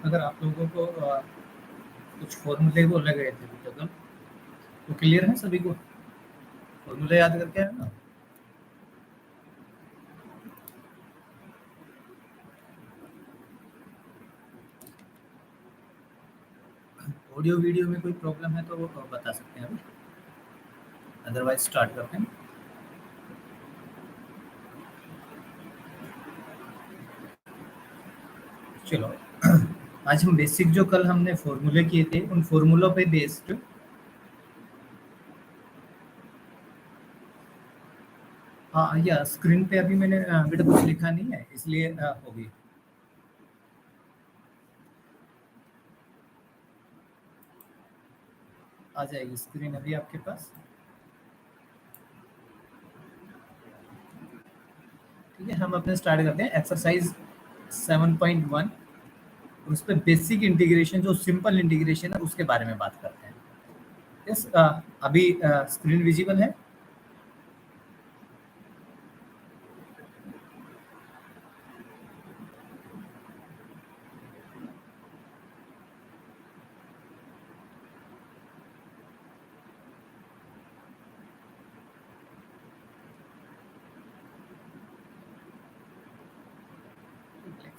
अगर आप लोगों को कुछ फॉर्मूले बोले गए थे अभी तक, वो क्लियर है सभी को? फॉर्मूले याद करके है ना? ऑडियो वीडियो में कोई प्रॉब्लम है तो वो बता सकते हैं अभी, अदरवाइज स्टार्ट करते हैं। चलो आज हम बेसिक जो कल हमने फॉर्मूले किए थे उन फॉर्मूलों पे बेस्ड हाँ या स्क्रीन पे अभी मैंने बेटा कुछ लिखा नहीं है इसलिए होगी। आ जाएगी स्क्रीन अभी आपके पास। ठीक है, हम अपने स्टार्ट करते हैं एक्सरसाइज 7.1। उस पर बेसिक इंटीग्रेशन जो सिंपल इंटीग्रेशन है उसके बारे में बात करते हैं। यस, अभी स्क्रीन विजिबल है?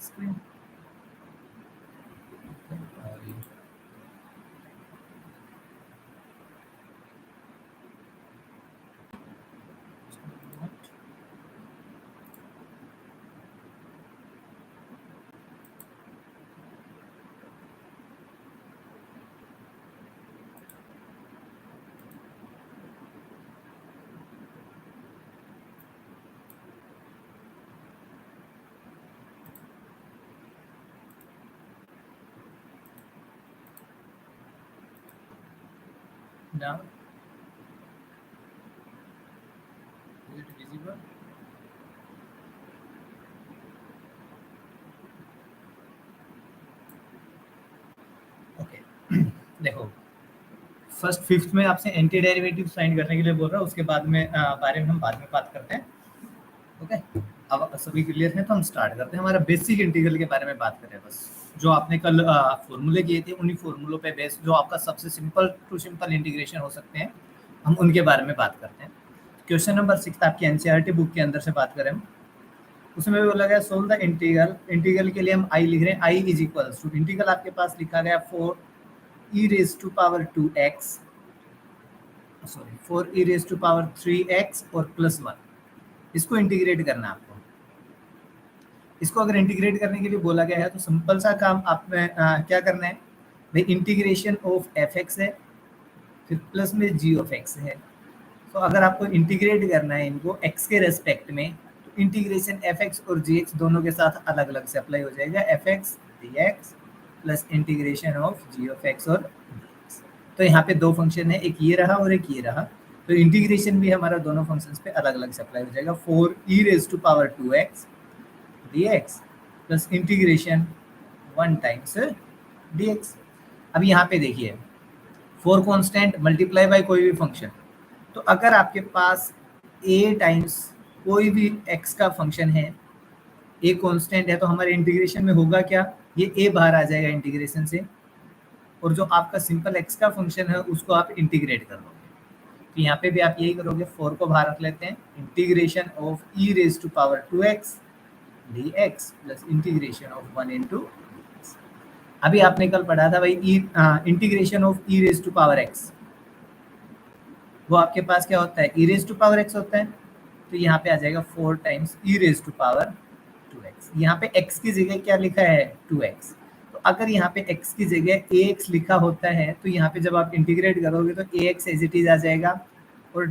Screen now is it visible? Okay देखो, फर्स्ट फिफ्थ में आपसे एंटी डेरिवेटिव फाइंड करने के लिए बोल रहा हूँ, उसके बाद में बारे में हम बाद में बात करते हैं। ओके, अब सभी क्लियर है तो हम स्टार्ट करते हैं। हमारा बेसिक इंटीग्रल के बारे में बात करें, बस जो आपने कल फॉर्मूले किए थे उन्हीं फॉर्मूलों पे बेस्ड जो आपका सबसे सिंपल टू सिंपल इंटीग्रेशन हो सकते हैं, हम उनके बारे में बात करते हैं। क्वेश्चन नंबर 6 आपकी एनसीईआरटी बुक के अंदर से बात करें हम, उसमें भी बोला गया सोल्व द इंटीग्रल। इंटीग्रल के लिए हम आई लिख रहे हैं, I is equal to integral आपके पास लिखा गया 4e raise to power 2x, sorry 4e raise to power 3x और प्लस 1। इसको इंटीग्रेट करना है आपको। इसको अगर इंटीग्रेट करने के लिए बोला गया है तो सिंपल सा काम आप में क्या करना है भाई, इंटीग्रेशन ऑफ एफ एक्स है फिर प्लस में जी ऑफ एक्स है। तो अगर आपको इंटीग्रेट करना है इनको एक्स के रेस्पेक्ट में तो इंटीग्रेशन एफ एक्स और जी एक्स दोनों के साथ अलग अलग से अप्लाई हो जाएगा, f x d x plus integration of g of x और dx। तो यहाँ पे दो फंक्शन है, एक ये रहा और एक ये रहा, तो इंटीग्रेशन भी हमारा दोनों फंक्शंस पे अलग अलग से अप्लाई हो जाएगा। 4e raise to power 2x dx plus integration 1 times dx। अब यहाँ पे देखिए 4 कांस्टेंट मल्टीप्लाई बाय कोई भी फंक्शन, तो अगर आपके पास a टाइम्स कोई भी x का फंक्शन है, a कांस्टेंट है, तो हमारे इंटीग्रेशन में होगा क्या, ये a बाहर आ जाएगा इंटीग्रेशन से, और जो आपका सिंपल x का फंक्शन है उसको आप इंटीग्रेट कर लोगे। तो यहाँ पे भी आप यही करोगे, 4 को बाहर रख लेते हैं, integration of e raise to power 2x dx plus integration of 1 into. अभी आपने कल पढ़ा था भाई integration of e raise to power x, वो आपके पास क्या होता है, e raise to power x होता है, तो यहाँ पे आ जाएगा 4 times e raise to power 2x। यहाँ पे x की जगह क्या लिखा है 2x, तो अगर यहाँ पे x की जगह ax लिखा होता है तो यहाँ पे जब आप इंटीग्रेट करोगे तो ax एज इट इज आ जाएगा, और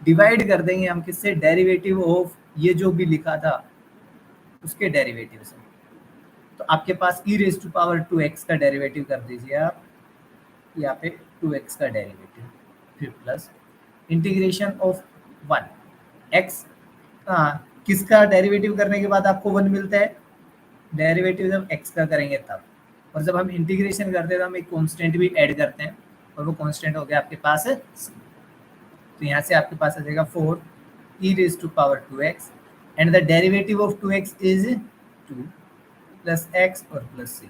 डिवाइड कर देंगे हम किससे, डेरिवेटिव ऑफ ये जो भी लिखा था उसके डेरिवेटिव से। तो आपके पास e raise to power 2x का डेरिवेटिव कर दीजिए आप, यहाँ पे 2x का डेरिवेटिव, फिर प्लस इंटीग्रेशन ऑफ 1 x, किसका डेरिवेटिव करने के बाद आपको 1 मिलता है, डेरिवेटिव जब x का करेंगे तब, और जब हम इंटीग्रेशन करते हैं तो हम एक कांस्टेंट भी ऐड करते हैं, और वो कांस्टेंट हो गया आपके पास है। तो यहाँ से आपके पास आ जाएगा 4e raise to power 2x and the derivative of 2x is 2 plus x और plus c।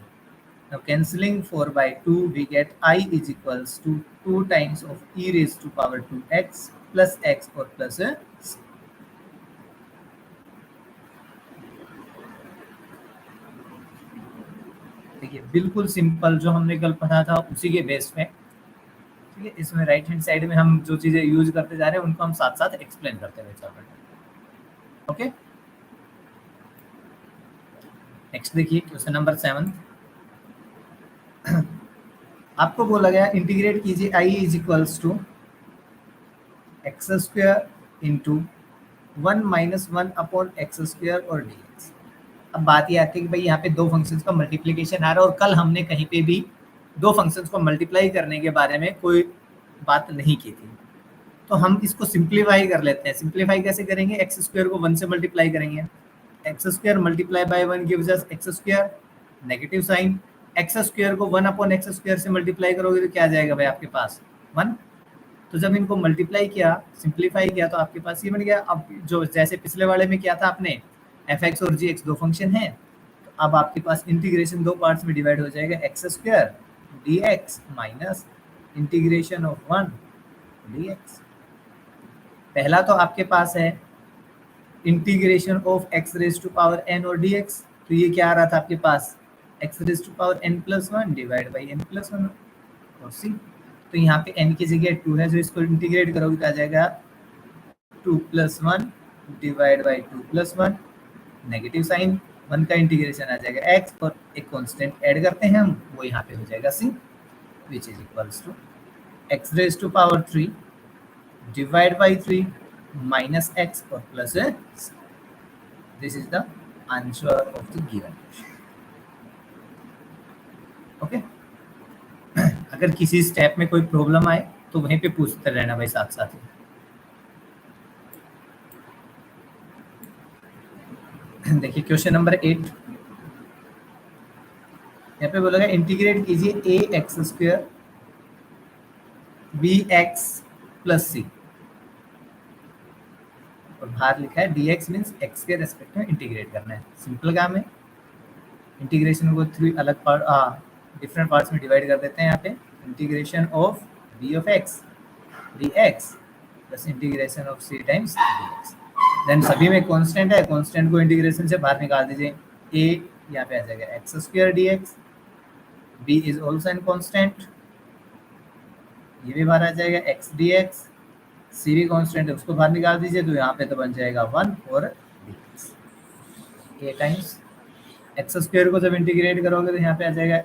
Now cancelling 4 by 2, we get I is equals to 2 times of e raised to power 2x plus x और plus c. देखिए बिल्कुल simple जो हमने कल पढ़ा था उसी के बेस पे, ठीक है। इसमें राइट हैंड साइड में हम जो चीजें यूज करते जा रहे हैं उनको हम साथ साथ एक्सप्लेन करते हुए चल रहे हैं। ओके, नेक्स्ट देखिए क्वेश्चन नंबर 7। आपको बोला गया इंटीग्रेट कीजिए I is equals to x square into 1 minus 1 upon x square और डी एक्स। अब बात ये आती है कि भाई यहाँ पे दो फंक्शंस का मल्टीप्लीकेशन आ रहा है और कल हमने कहीं पे भी दो फंक्शंस को मल्टीप्लाई करने के बारे में कोई बात नहीं की थी, तो हम इसको सिंप्लीफाई कर लेते हैं। सिंप्लीफाई कैसे करेंगे? एक्स स्क्वायर को 1 से मल्टीप्लाई करेंगे, x square multiply by 1 gives us x square, negative sign. X square को 1 अपॉन एक्स स्क्वायर से मल्टीप्लाई करोगे तो क्या आ जाएगा भाई आपके पास? 1। तो जब इनको मल्टीप्लाई किया, सिंप्लीफाई किया, तो आपके पास ये बन गया। अब जो जैसे पिछले वाले में किया था आपने, एफ एक्स और जी एक्स दो फंक्शन है, तो अब आपके पास इंटीग्रेशन दो पार्ट्स में डिवाइड हो जाएगा, x square d x minus integration of 1 d x. पहला तो आपके पास है integration of x raise to power n और डी एक्स, तो ये क्या आ रहा था आपके पास? X raise to power n plus 1 divide by n plus 1 और सी। तो यहाँ पे n की जगह 2 है, जो इसको इंटीग्रेट करोगे तो आ जाएगा 2 plus 1 divide by 2 plus 1, negative sign, 1 का इंटीग्रेशन आ जाएगा x और एक कांस्टेंट ऐड करते हैं हम, वो यहाँ पे हो जाएगा c, which is equals to x raise to power 3 divide by 3 minus x और plus c। This is the answer of the given question. Okay, अगर किसी स्टेप में कोई प्रॉब्लम आए तो वहीं पे पूछते रहना भाई साथ साथ ही। देखिए क्वेश्चन नंबर 8, यहाँ पे बोला गया इंटीग्रेट कीजिए a x square b x plus c, और बाहर लिखा है डी एक्स मीन्स एक्स के रेस्पेक्ट में इंटीग्रेट करना है। सिंपल काम है, इंटीग्रेशन को 3 अलग पार्ट डिफरेंट पार्ट्स में डिवाइड कर देते हैं। यहाँ पे integration of b of x d x plus integration of c times d x. Then सभी में कांस्टेंट है, कांस्टेंट को इंटीग्रेशन से बाहर निकाल दीजिए। ए यहाँ पे आ जाएगा x square d x, b is also an constant, ये भी बाहर आ जाएगा एक्स डी एक्स, सी भी कांस्टेंट है उसको बाहर निकाल दीजिए, तो यहाँ पे तो बन जाएगा 1 और डी एक्स। ए टाइम्स एक्स स्क्वायर को जब इंटीग्रेट करोगे तो यहाँ पे आ जाएगा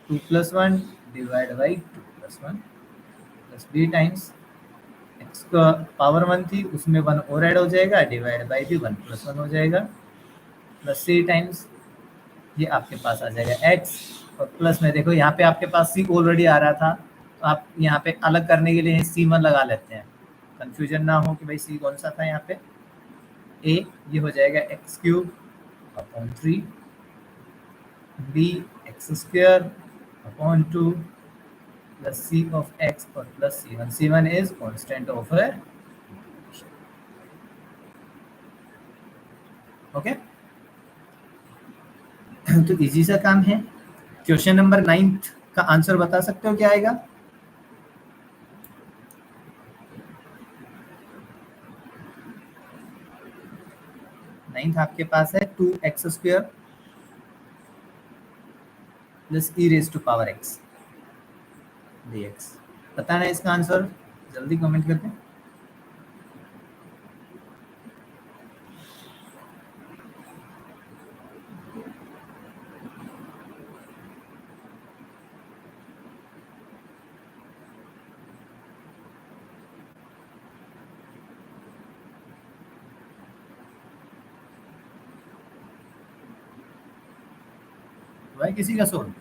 2 plus 1 divide by 2 plus 1 plus b times x का पावर 1 थी उसमें 1 और ऐड हो जाएगा, डिवाइड बाई भी 1 प्लस 1 हो जाएगा, प्लस सी टाइम्स ये आपके पास आ जाएगा एक्स और प्लस में देखो यहाँ पे आपके पास सी ऑलरेडी आ रहा था, तो आप यहाँ पे अलग करने के लिए C1 लगा लेते हैं, कंफ्यूजन ना हो कि भाई सी कौन सा था। यहाँ पे ए ये हो जाएगा x cube upon 3, b x square upon 2 plus c of x और plus C1। C1 is constant of okay. तो इजी सा काम है। क्वेश्चन नंबर 9 का आंसर बता सकते हो क्या आएगा? नाइन्थ आपके पास है 2x square plus e raise to power x dx। बताना है इसका आंसर, जल्दी कमेंट करके। भाई किसी का सोल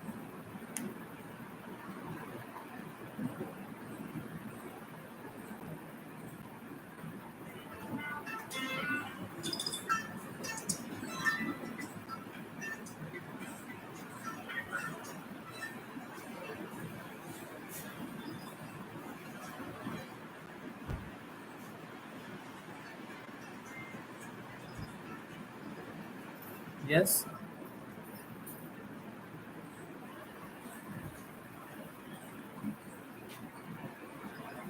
यस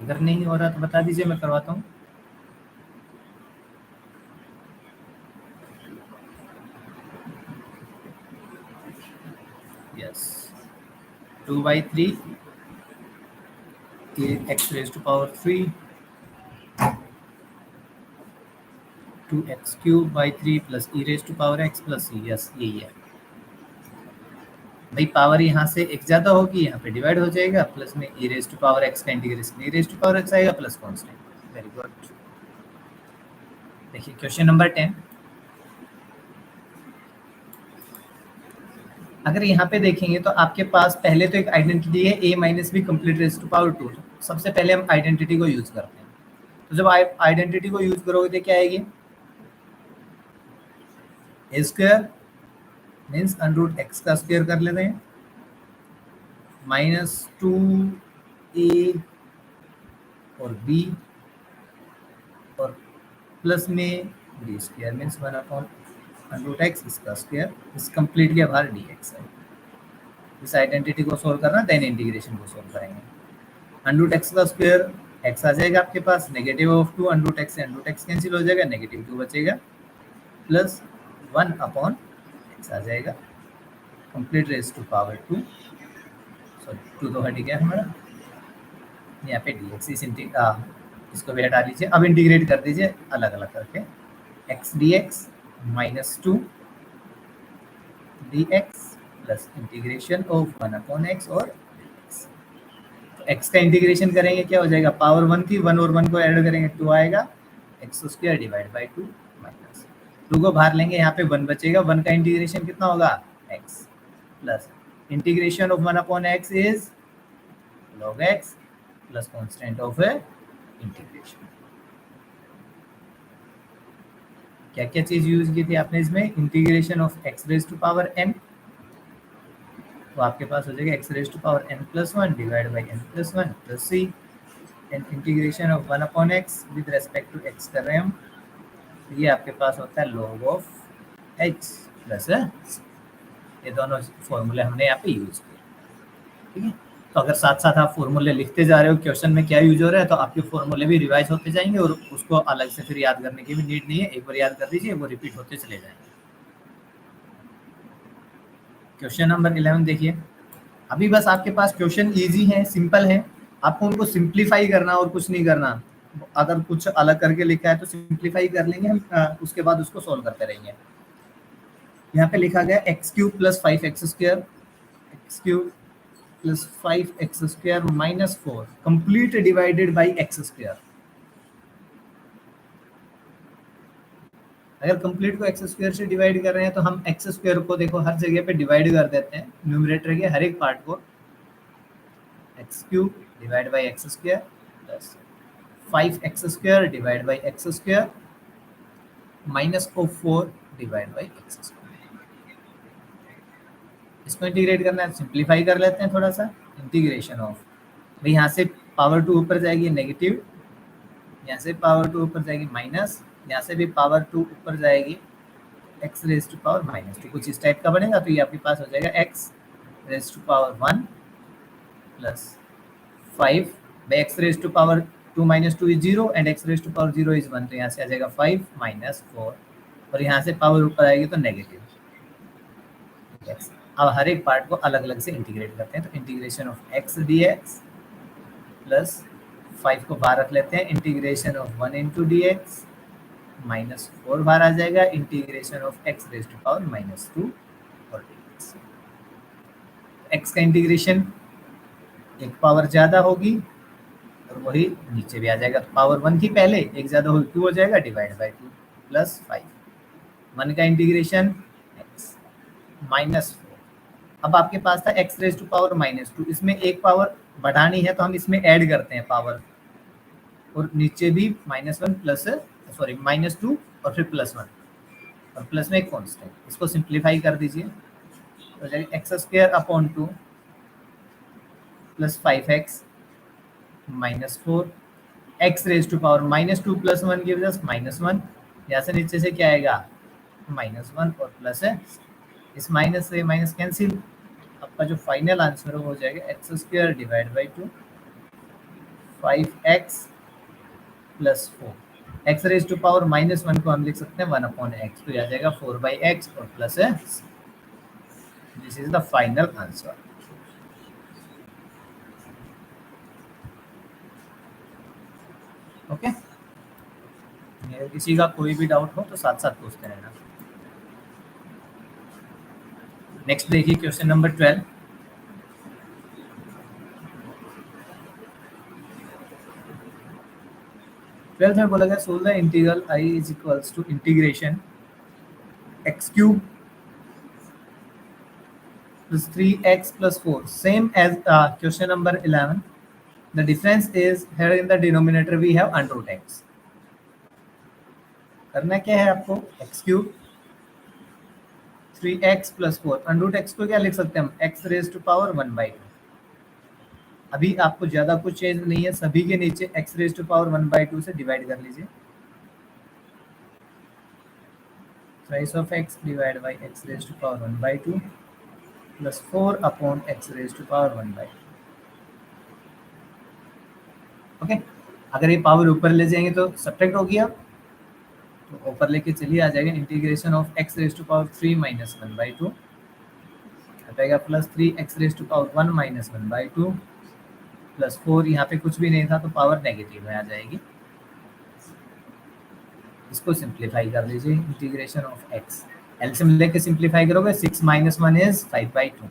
अगर नहीं हो रहा तो बता दीजिए, मैं करवाता हूँ। Yes, 2/3 x raised to power 3 2x cube by 3 plus e raised to power x plus c। Yes, यही है भाई। पावर यहाँ से एक ज्यादा होगी, यहाँ पे डिवाइड हो जाएगा, प्लस में e raised to power x का integration e raised to power x आएगा प्लस कांस्टेंट। Very good. देखिए क्वेश्चन नंबर 10। अगर यहाँ पे देखेंगे तो आपके पास पहले तो एक आइडेंटिटी है a minus b complete raise to power 2। सबसे पहले हम आइडेंटिटी को यूज करते हैं। तो जब आप आइडेंटिटी को यूज करोगे तो क्या आएगी? ए स्क्वायर मीन्स अंडरूट एक्स का स्क्वायर कर लेते हैं, माइनस 2a और b और प्लस में D square means 1 upon under root x इसका स्क्वायर, इस कंप्लीट के बाहर डी एक्स है। इस आइडेंटिटी को सोल्व करना, देन इंटीग्रेशन को सोल्व करेंगे। अंडरूट एक्स का स्क्वायर एक्स आ जाएगा आपके पास, नेगेटिव ऑफ 2 अंडरूट एक्स से अंडरूट एक्स कैंसिल हो जाएगा, नेगेटिव 2 बचेगा, प्लस 1 अपॉन एक्स आ जाएगा complete raise to power 2। Sorry 2 तो हट गया हमारा, यहाँ पे डी एक्स इसको भी हटा लीजिए। अब इंटीग्रेट कर दीजिए अलग अलग करके, x d x minus 2 D x plus integration of 1 upon x और एक्स का इंटीग्रेशन करेंगे क्या हो जाएगा? पावर 1 थी, 1 और 1 को ऐड करेंगे 2 आएगा, x square divide by 2 minus 2 को बाहर लेंगे, यहाँ पे 1 बचेगा, 1 का इंटीग्रेशन कितना होगा? X plus integration of 1 upon x is log x plus constant of integration. क्या क्या चीज यूज की थी आपने इसमें? Integration of x raise to power n, तो आपके पास हो जाएगा x raise to power n plus 1 divide by n plus 1 plus c, and integration of 1 upon x with respect to x कर रहे हैं हम, तो ये आपके पास होता है log ऑफ h प्लस ये दोनों फॉर्मूले हमने यहाँ पे यूज किए। ठीक है, तो अगर साथ साथ आप फॉर्मूले लिखते जा रहे हो क्वेश्चन में क्या यूज हो रहा है, तो आपके फॉर्मूले भी रिवाइज होते जाएंगे और उसको अलग से फिर याद करने की भी नीड नहीं है, एक बार याद कर दीजिए, वो रिपीट होते चले जाएंगे। क्वेश्चन नंबर 11 देखिए। अभी बस आपके पास क्वेश्चन इजी है, सिंपल है, आपको उनको सिंप्लीफाई करना और कुछ नहीं करना। अगर कुछ अलग करके लिखा है तो सिंप्लीफाई कर लेंगे हम, उसके बाद उसको सोल्व करते रहेंगे। यहाँ पे लिखा गया x cube plus 5x square, x cube plus 5x square minus 4 complete divided by x square. अगर कंप्लीट को एक्स स्क्वायर से डिवाइड कर रहे हैं तो हम एक्स स्क्वायर को देखो हर जगह पे डिवाइड कर देते हैं, न्यूमरेटर के हर एक पार्ट को, x cube divide by x square plus 5x square divide by x square minus 4 divide by x square. इसको इंटीग्रेट करना है, सिंप्लीफाई कर लेते हैं थोड़ा सा। इंटीग्रेशन ऑफ, भाई यहाँ से पावर 2 ऊपर जाएगी नेगेटिव, यहाँ से पावर 2 ऊपर जाएगी माइनस, यहाँ से भी पावर 2 ऊपर जाएगी x raise to power minus 2, कुछ इस टाइप का बनेगा। तो ये आपके पास हो जाएगा x raise to power 1 plus 5 by x raise to power 2 minus 2 is 0 and x raise to power 0 is 1, तो यहाँ से आ जाएगा 5 माइनस 4 और यहाँ से पावर ऊपर आएगी तो नेगेटिव। अब हर एक पार्ट को अलग अलग से इंटीग्रेट करते हैं, तो integration of x d x plus 5 को बाहर रख लेते हैं, integration of 1 into d x minus 4 बाहर आ जाएगा, integration of x raise to power minus 2 और डी एक्स। एक्स का इंटीग्रेशन एक पावर ज़्यादा होगी और वही नीचे भी आ जाएगा, तो पावर 1 थी पहले, एक ज़्यादा होगी 2 हो जाएगा डिवाइड बाई 2 प्लस 5। 1 का इंटीग्रेशन एक्स माइनस 4। अब आपके पास था x raise to power minus 2, इसमें एक पावर बढ़ानी है तो हम इसमें ऐड करते हैं पावर, और नीचे भी -1 प्लस सॉरी -2 और फिर +1 और प्लस में एक कांस्टेंट। इसको सिंप्लीफाई कर दीजिए, तो जाएगा x square upon 2 plus 5x minus 4 x raise to power -2 plus 1 gives us -1, यहाँ से नीचे से क्या आएगा -1 और प्लस है, इस माइनस से माइनस कैंसिल, आपका जो फाइनल आंसर हो जाएगा x square divide by 2 5x plus 4। X raise to power -1 को हम लिख सकते हैं 1/x, तो यह आ जाएगा 4/x और प्लस है। This is the final answer. Okay, किसी का कोई भी डाउट हो तो साथ साथ पूछते रहना। नेक्स्ट देखिए क्वेश्चन नंबर 12। 12 में बोला गया solve the integral I is equals to integration x cube plus 3x plus 4, same as question number 11. The difference is here in the denominator we have under root x. करना क्या है आपको, x cube 3x plus 4, under root x को क्या लिख सकते हैं हम, x रेज टू पावर 1/2। अभी आपको ज्यादा कुछ चेंज नहीं है, सभी के नीचे x रेज टू पावर 1/2 से डिवाइड कर लीजिए। Trace of x divided by x raised to power 1/2 plus 4 upon x raised to power 1/2। Okay, अगर ये पावर ऊपर ले जाएंगे तो सब्ट्रैक्ट होगी, अब तो ऊपर लेके चलिए आ जाएगा integration of x raise to power 3 minus 1/2 आ जाएगा plus 3x raise to power 1 minus 1/2 plus 4, यहाँ पे कुछ भी नहीं था तो पावर नेगेटिव में आ जाएगी। इसको सिंप्लीफाई कर लीजिए, इंटीग्रेशन ऑफ x, एलसीएम लेके सिंप्लीफाई करोगे 6 - 1 is 5/2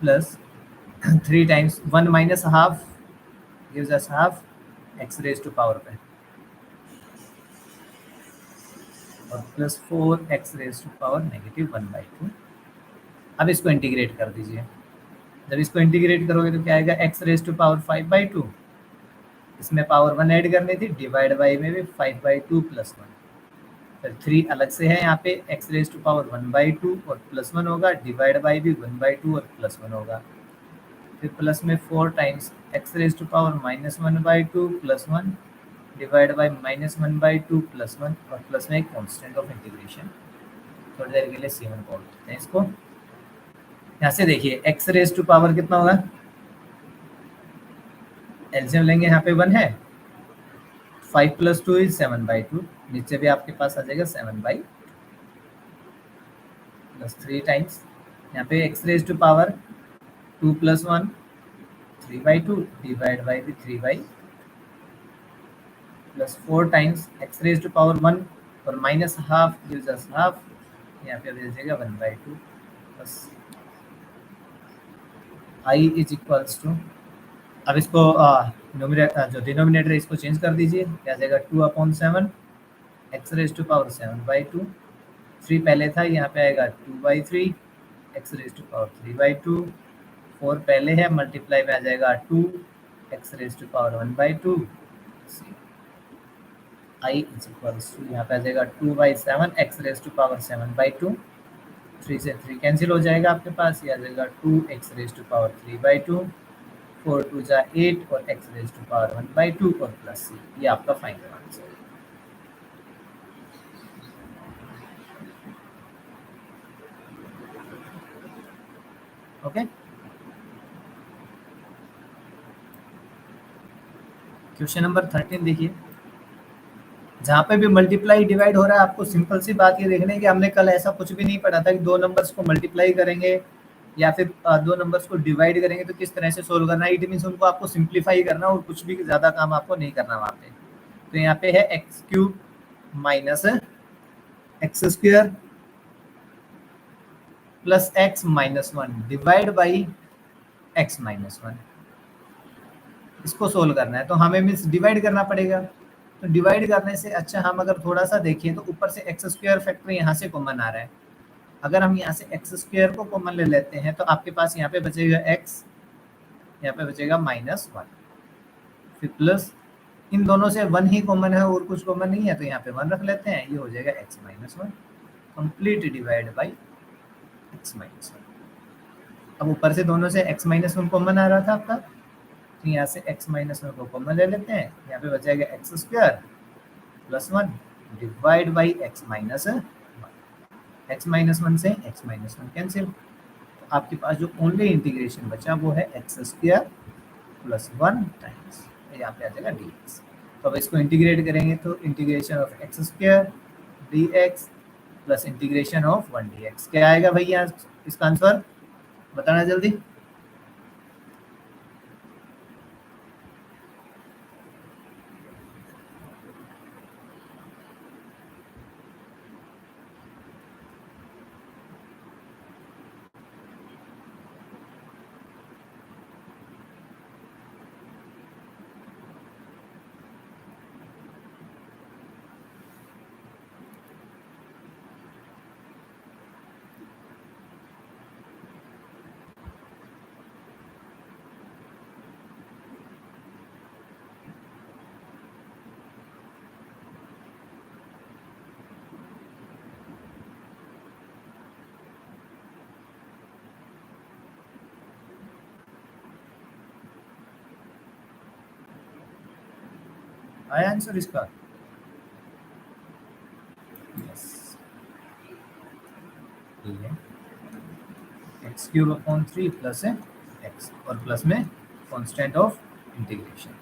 plus 3 times 1 minus half gives us half x raise to power पे और plus 4x raise to power -1/2। अब इसको इंटीग्रेट कर दीजिए, जब इसको इंटीग्रेट करोगे तो क्या आएगा, x रेज टू पावर 5/2, इसमें पावर 1 ऐड करनी थी, डिवाइड बाई में भी 5/2 प्लस 1, फिर 3 अलग से है यहाँ पे, x रेज टू पावर 1/2 और प्लस 1 होगा, डिवाइड बाई भी 1/2 और प्लस 1 होगा, फिर प्लस में 4 times x raise to power -1/2 plus 1 divide by -1/2 plus 1 और प्लस में एक कांस्टेंट ऑफ इंटीग्रेशन। थोड़ी देर के लिए C1 बोल देते हैं इसको। यहाँ से देखिए x रेज टू पावर कितना होगा, एलसीएम लेंगे, यहाँ पे 1 है, 5 + 2 इज 7/2, नीचे भी आपके पास आ जाएगा 7/2 प्लस 3 टाइम्स यहाँ पे x raise to power 2 + 1 3/2 divide by भी 3/, plus 4 times x raise to power 1 और minus half gives us half, यहाँ पे दे देगा 1/2 बस। I इज इक्वल्स टू, अब इसको जो डिनोमिनेटर है इसको चेंज कर दीजिए, क्या जाएगा 2/7 x रेज टू पावर 7/2, 3 पहले था, यहाँ पे आएगा 2/3 x रेज टू पावर 3/2, 4 पहले है, मल्टीप्लाई में आ जाएगा 2 x raise to power 1/2। I is equals to, यहाँ पे आ जाएगा 2/7 x रेज टू पावर 7/2, 3 से 3 कैंसिल हो जाएगा आपके पास, ये आ जाएगा 2x रेज टू पावर 3/2, 4 2 जा 8 और x रेज टू पावर 1/2 और प्लस c, ये आपका फाइनल आंसर है। ओके, क्वेश्चन नंबर 13 देखिए, जहाँ पे भी मल्टीप्लाई डिवाइड हो रहा है, आपको सिंपल सी बात ये देखने की, हमने कल ऐसा कुछ भी नहीं पढ़ा था कि दो नंबर्स को मल्टीप्लाई करेंगे या फिर दो नंबर्स को डिवाइड करेंगे तो किस तरह से सोल्व करना है। इट मीन्स उनको आपको सिंप्लीफाई करना और कुछ भी ज़्यादा काम आपको नहीं करना वहाँ पे। तो यहाँ पे है x³ minus x² plus x minus 1 divide by x minus 1, इसको सोल्व करना है तो हमें मीन्स डिवाइड करना पड़ेगा। तो डिवाइड करने से अच्छा हम अगर थोड़ा सा देखें तो ऊपर से x² फैक्टर यहाँ से कॉमन आ रहा है, अगर हम यहाँ से x² को कॉमन ले लेते हैं तो आपके पास यहाँ पे बचेगा x, यहाँ पे बचेगा -1, फिर प्लस इन दोनों से 1 ही कॉमन है और कुछ कॉमन नहीं है, तो यहाँ पे 1 रख लेते हैं, ये हो जाएगा x minus 1 complete divide by x minus 1। अब ऊपर से दोनों से x माइनस 1 कॉमन आ रहा था आपका, तो यहाँ से x माइनस 1 को कॉमन ले लेते हैं, यहाँ पे बचेगा x² plus 1 divide by x minus 1, x minus 1 से x माइनस 1 कैंसिल, तो आपके पास जो ओनली इंटीग्रेशन बचा वो है x² प्लस 1 टाइम्स यहाँ पे आ जाएगा डी एक्स। तो अब इसको इंटीग्रेट करेंगे तो integration of x square d x plus integration of 1 d x. क्या आएगा भैया इसका आंसर बताना जल्दी। आया आंसर इसका? यस, ठीक है। एक्स क्यूब अपॉन 3 प्लस है एक्स और प्लस में कांस्टेंट ऑफ इंटीग्रेशन।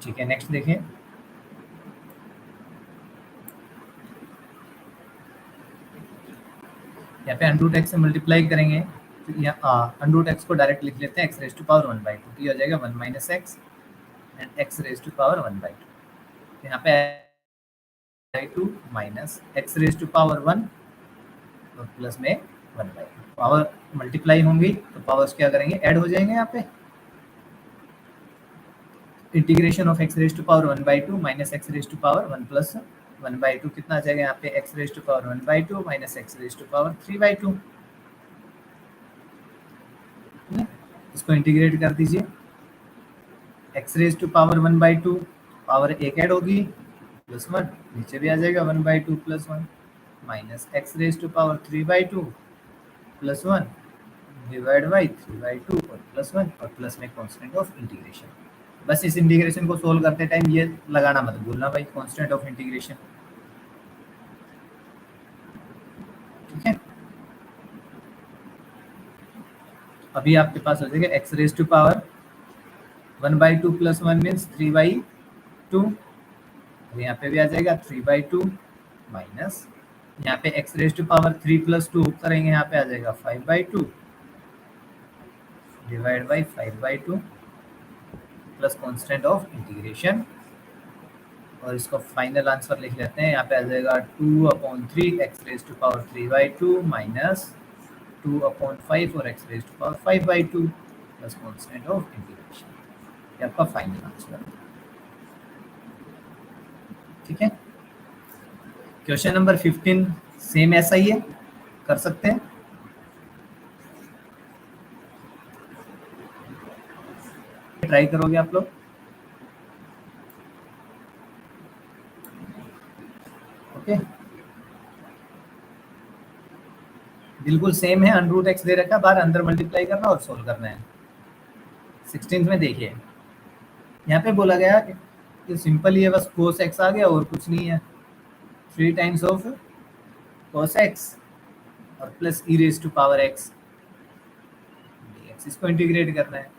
ठीक है, नेक्स्ट देखें। यहाँ पे अंडर रूट एक्स से मल्टीप्लाई करेंगे तो यहाँ अंडर रूट एक्स को डायरेक्ट लिख लेते हैं एक्स रेज टू पावर 1/2 तो ये हो जाएगा 1 minus x and x raise to power 1/2। यहाँ पे 2 minus x raise to power 1 और प्लस में 1/2। पावर मल्टीप्लाई होंगी तो पावर्स क्या करेंगे, ऐड हो जाएंगे। यहाँ पे integration of x raise to power 1/2 minus x raise to power 1 plus 1/2 कितना आ जाएगा यहाँ पे x raise to power 1/2 minus x raise to power 3/2। इसको इंटीग्रेट कर दीजिए। X raise to power 1/2 power एक ऐड होगी प्लस 1 नीचे भी आ जाएगा 1/2 plus 1 minus x raise to power 3/2 plus 1 divide by 3/2 और प्लस 1 और प्लस में कांस्टेंट ऑफ इंटीग्रेशन। बस इस इंटीग्रेशन को सोल्व करते टाइम ये लगाना मत भूलना भाई, कांस्टेंट ऑफ इंटीग्रेशन। ठीक है, अभी आपके पास हो जाएगा x raise to power 1/2 plus 1 means 3/2 और यहाँ पे भी आ जाएगा 3/2 माइनस यहाँ पे x raise to power 3 plus 2 करेंगे यहाँ पे आ जाएगा 5/2 divide by 5/2 plus constant of integration और इसको फाइनल आंसर लिख लेते हैं। यहाँ पे आ जाएगा 2/3 x raise to power 3/2 minus 2/5 और x raise to power 5/2 plus constant of integration. ये आपका फाइनल आंसर है। ठीक है, क्वेश्चन नंबर 15 सेम ऐसा ही है, कर सकते हैं। ट्राई करोगे आप लोग? ओके, बिल्कुल सेम है। अंडर रूट एक्स दे रखा है, बाहर अंदर मल्टीप्लाई करना और सोल्व करना है। 16 में देखिए यहाँ पे बोला गया कि सिंपल ही है, बस कोस एक्स आ गया और कुछ नहीं है। 3 टाइम्स ऑफ कोस एक्स और plus e raise to power x dx, इसको इंटीग्रेट करना है।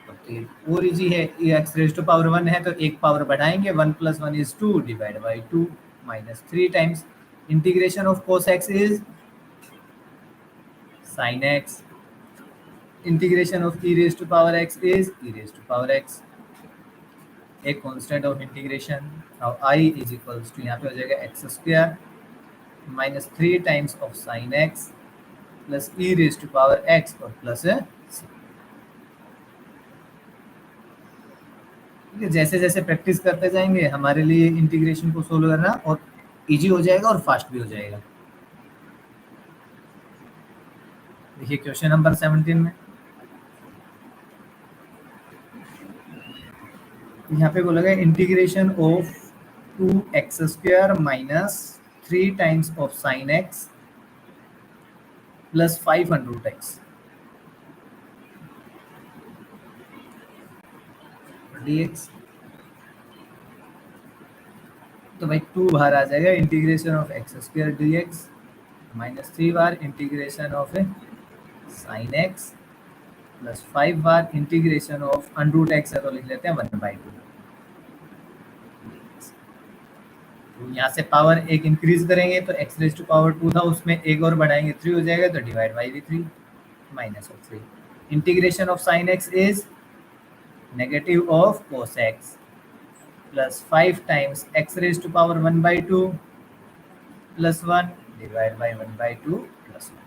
तो और इजी है, एक्स रेज टू पावर 1 है तो एक पावर बढ़ाएंगे, 1 plus 1 is 2 divide by 2 minus 3 times integration of cos x is sin x, integration of e raise to power x is e raise to power x, एक constant of integration of i is equals to यहाँ पे हो जाएगा x square minus 3 times of sin x plus e raise to power x और plus जैसे जैसे practice करते जाएंगे हमारे लिए इंटीग्रेशन को सोल्व करना और इजी हो जाएगा और फास्ट भी हो जाएगा। देखिए क्वेश्चन नंबर 17 में यहाँ पे बोला गया integration of 2x² minus 3 times of sine x plus 500x dx। तो भाई 2 बाहर आ जाएगा, integration of x² dx -3 bar integration of sine x plus 5 bar integration of under root x है तो लिख लेते हैं 1/2। तो यहाँ से पावर एक इंक्रीज करेंगे तो एक्स रेज टू पावर 2 था, उसमें एक और बढ़ाएंगे 3 हो जाएगा, तो डिवाइड बाई भी 3 minus of 3। Integration of sine x is negative of cos x plus 5 times x raise to power 1/2 plus 1 divide by 1/2 plus 1।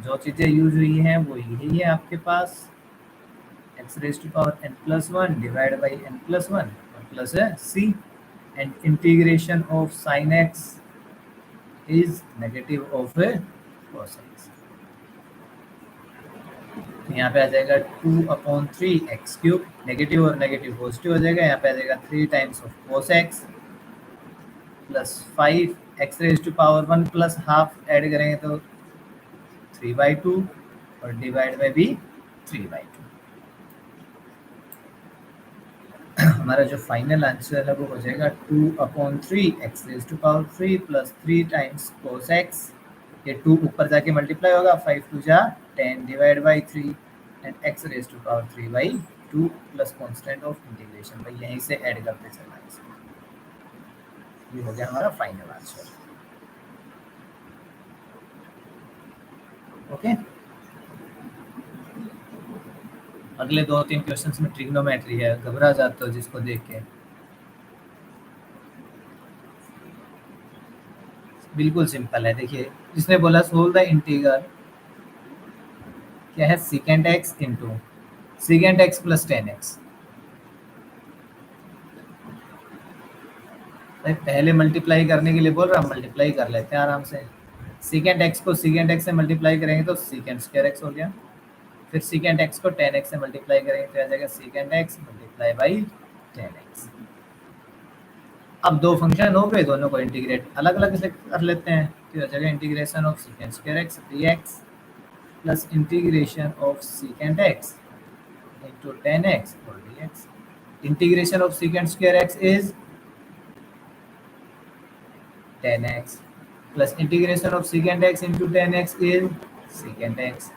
जो चीज़ें यूज हुई हैं वो यही है आपके पास, x raise to power n plus 1 divide by n plus 1 plus है c, and integration of sine x is negative of cos x। यहाँ पे आ जाएगा 2/3 एक्स क्यूब, नेगेटिव और नेगेटिव पॉजिटिव हो जाएगा, यहाँ पे आ जाएगा 3 times of cos x plus 5 x raise to power 1 plus half add करेंगे तो 3/2 और डिवाइड बाई भी 3/2। हमारा जो फाइनल आंसर है वो हो जाएगा 2/3 x raise to power 3 plus 3 times cos x, ये 2 ऊपर जाके मल्टीप्लाई होगा, 5 2 जा 10 divide by 3 and x raise to power 3/2 plus constant of integration, भाई यहीं से ऐड करते चलना है। ये हो गया हमारा फाइनल आंसर। ओके, अगले 2-3 क्वेश्चंस में ट्रिग्नोमेट्री है, घबरा जाते हो जिसको देख के। बिल्कुल सिंपल है, देखिए जिसने बोला सोल्व द इंटीग्रल, क्या है second x into second x plus 10x। भाई पहले मल्टीप्लाई करने के लिए बोल रहा, मल्टीप्लाई कर लेते हैं आराम से। सेकेंड एक्स को सेकेंड एक्स से मल्टीप्लाई करेंगे तो सेकेंड स्क्वायर एक्स हो गया, फिर सेकेंड एक्स को 10x से मल्टीप्लाई करेंगे तो आ जाएगा second x multiply by 10x। अब दो फंक्शन हो गए, दोनों को इंटीग्रेट अलग अलग से कर लेते हैं, तो हो जाएगा integration of second square x dx plus integration of second x into 10x और dx। Integration of second square x is 10x plus integration of second x into 10x is second x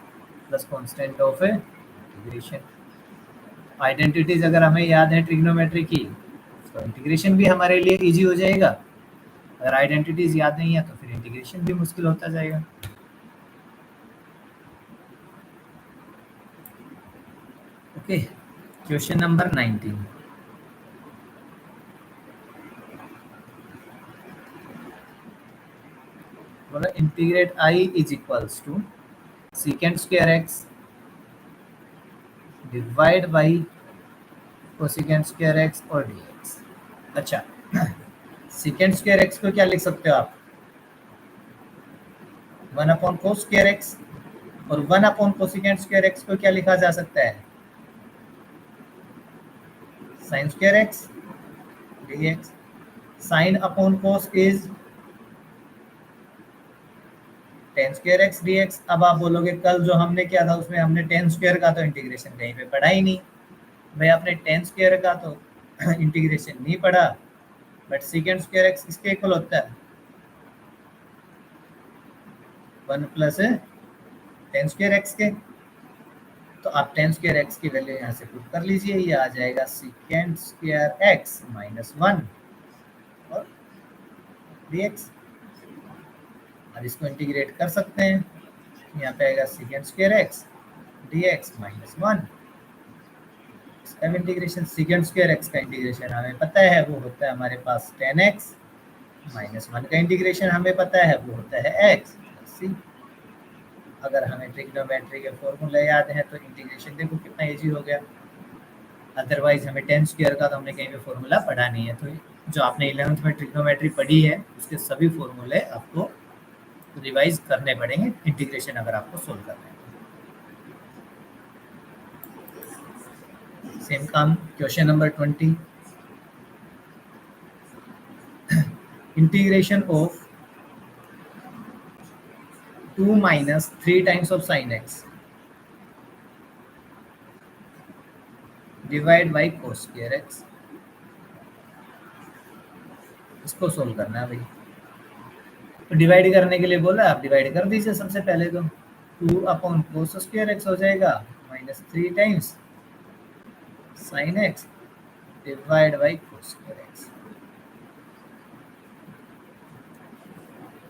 plus constant of integration. Identities अगर हमें याद है trigonometry की तो integration भी हमारे लिए इजी हो जाएगा, अगर आइडेंटिटीज याद नहीं है तो फिर इंटीग्रेशन भी मुश्किल होता जाएगा। Okay, question number 19। बोला integrate i is equals to second square x divide by cosecant square x और dx। अच्छा, सेकेंड स्क्वायर एक्स को क्या लिख सकते हो आप, 1/cos स्क्वायर एक्स, और 1/कोसेकेंड स्क्वायर एक्स को क्या लिखा जा सकता है, sine square x dx। Sine upon cos is ten square x dx। अब आप बोलोगे कल जो हमने किया था उसमें हमने टेन स्क्वायर का तो इंटीग्रेशन कहीं पे पढ़ा ही नहीं, भाई आपने टेन स्क्वायर का तो इंटीग्रेशन नहीं पढ़ा, बट सेकेंड स्क्वायर एक्स इसके इक्वल होता है 1 प्लस टेन स्क्वायर एक्स के, तो आप टेन स्क्वायर एक्स की वैल्यू यहाँ से पुट कर लीजिए, ये आ जाएगा सेकेंड स्क्वायर एक्स माइनस 1 और dx। अब इसको इंटीग्रेट कर सकते हैं, यहाँ पे आएगा second square x dx minus 1। इसका इंटीग्रेशन सेकेंड स्क्वायर एक्स का इंटीग्रेशन हमें पता है वो होता है हमारे पास 10x माइनस 1 का इंटीग्रेशन हमें पता है वो होता है x प्लस c। अगर हमें ट्रिग्नोमेट्री के फॉर्मूला याद है तो इंटीग्रेशन देखो कितना इजी हो गया, अदरवाइज हमें टेन स्क्वायर का तो हमने कहीं पे फॉर्मूला पढ़ा नहीं है, तो जो आपने 11th में ट्रिग्नोमेट्री पढ़ी है उसके सभी फॉर्मूले आपको रिवाइज करने पड़ेंगे इंटीग्रेशन अगर आपको सोल्व करना है। सेम काम question number 20। Integration of 2 minus 3 times of sin x divide by cos square x। इसको सोल्व करना है भाई। तो डिवाइड करने के लिए बोला, आप डिवाइड कर दीजिए सबसे पहले तो 2/cos² x हो जाएगा -3 times sin x divide by cos² x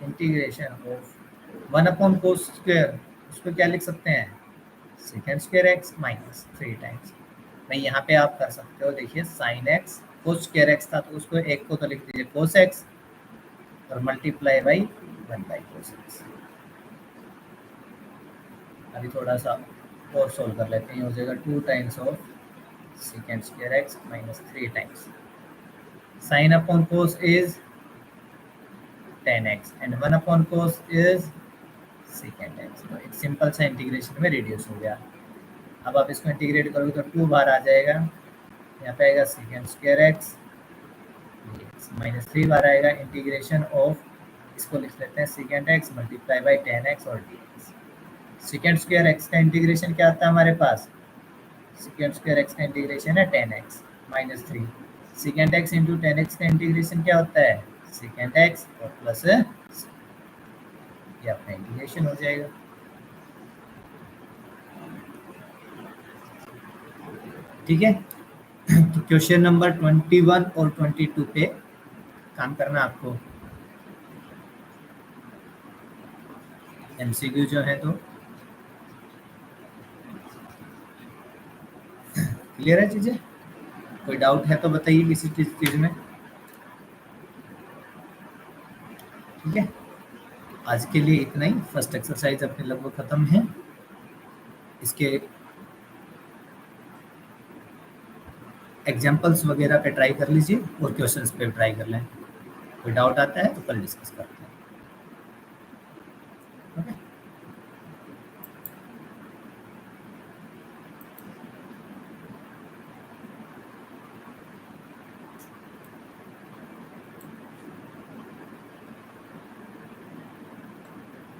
integration of 1/cos², उसको क्या लिख सकते हैं sec² x -3 टाइम्स। भाई यहाँ पे आप कर सकते हो, देखिए sin x cos² x था तो उसको एक को तो लिख दीजिए cos x और मल्टीप्लाई बाई 1/cos x। अभी थोड़ा सा और सोल्व कर लेते हैं, हो जाएगा 2 times of sec² x -3 times sin upon cos is 10x and 1/cos is sec x। तो एक सिंपल सा इंटीग्रेशन में रिड्यूस हो गया। अब आप इसको इंटीग्रेट करोगे तो 2 बार आ जाएगा, यहाँ पे आएगा sec² x -3 बार आएगा इंटीग्रेशन ऑफ, इसको लिख लेते हैं sec x multiply by 10x और dx। sec² x का इंटीग्रेशन क्या आता है हमारे पास, sec² x का इंटीग्रेशन है 10x -3, sec x into 10x का इंटीग्रेशन क्या होता है sec x और प्लस ये आपका इंटीग्रेशन हो जाएगा। ठीक है, तो क्वेश्चन नंबर 21 और 22 पे काम करना आपको। एमसीक्यू जो है तो क्लियर है चीजें, कोई डाउट है तो बताइए किसी चीज में। ठीक है, आज के लिए इतना ही। फर्स्ट एक्सरसाइज अपने लगभग खत्म है, इसके एग्जाम्पल्स वगैरह पे ट्राई कर लीजिए और क्वेश्चंस पे ट्राई कर लें। कोई डाउट आता है तो कल डिस्कस करते हैं।